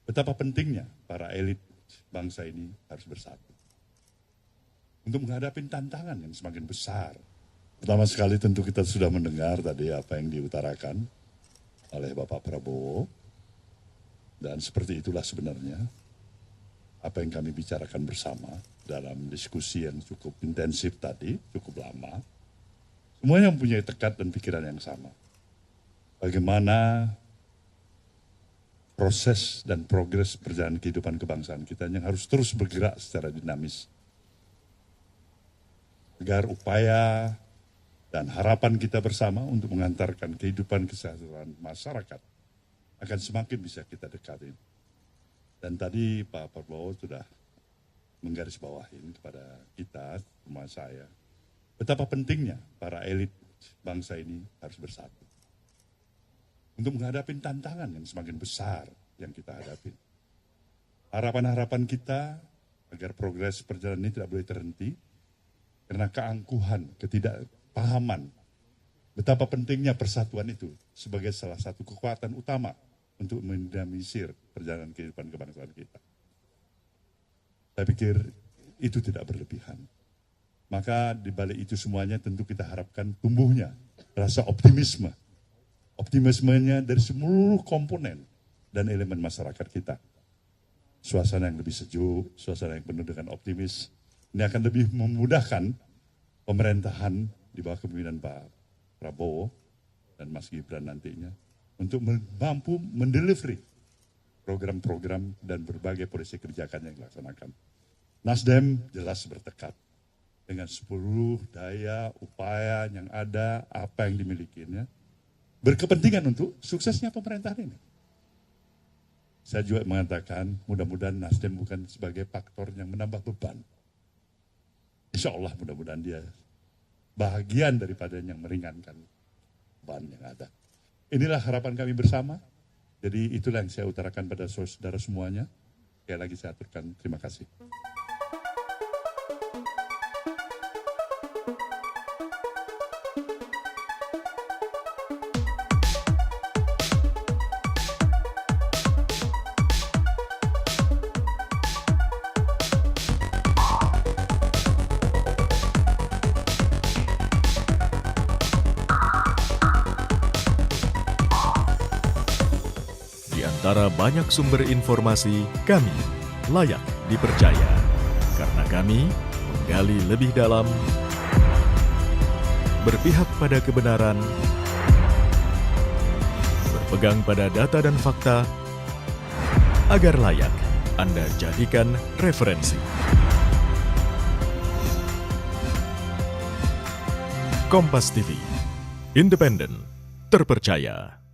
betapa pentingnya para elit bangsa ini harus bersatu untuk menghadapi tantangan yang semakin besar. Pertama sekali tentu kita sudah mendengar tadi apa yang diutarakan oleh Bapak Prabowo, dan seperti itulah sebenarnya apa yang kami bicarakan bersama dalam diskusi yang cukup intensif tadi, cukup lama. Semuanya mempunyai tekad dan pikiran yang sama. Bagaimana proses dan progres perjalanan kehidupan kebangsaan kita yang harus terus bergerak secara dinamis, agar upaya dan harapan kita bersama untuk mengantarkan kehidupan kesejahteraan masyarakat akan semakin bisa kita dekati. Dan tadi Pak Prabowo sudah menggarisbawahi kepada kita, terutama saya, betapa pentingnya para elit bangsa ini harus bersatu untuk menghadapi tantangan yang semakin besar yang kita hadapi. Harapan-harapan kita agar progres perjalanan ini tidak boleh terhenti, karena keangkuhan, ketidakpahaman, betapa pentingnya persatuan itu sebagai salah satu kekuatan utama untuk mendinamisir perjalanan kehidupan kebangsaan kita. Saya pikir itu tidak berlebihan. Maka di balik itu semuanya tentu kita harapkan tumbuhnya rasa optimisme. Optimismenya dari seluruh komponen dan elemen masyarakat kita. Suasana yang lebih sejuk, suasana yang penuh dengan optimis. Ini akan lebih memudahkan pemerintahan di bawah kepemimpinan Pak Prabowo dan Mas Gibran nantinya untuk mampu mendelivery program-program dan berbagai polisi kebijakan yang dilaksanakan. Nasdem jelas bertekad dengan seluruh daya, upaya yang ada, apa yang dimilikinya, berkepentingan untuk suksesnya pemerintahan ini. Saya juga mengatakan mudah-mudahan Nasdem bukan sebagai faktor yang menambah beban. Insya Allah mudah-mudahan dia bahagian daripada yang meringankan beban yang ada. Inilah harapan kami bersama. Jadi itulah yang saya utarakan pada saudara semuanya. Sekali lagi saya aturkan terima kasih. Antara banyak sumber informasi, kami layak dipercaya. Karena kami menggali lebih dalam, berpihak pada kebenaran, berpegang pada data dan fakta, agar layak Anda jadikan referensi. Kompas TV, independen, terpercaya.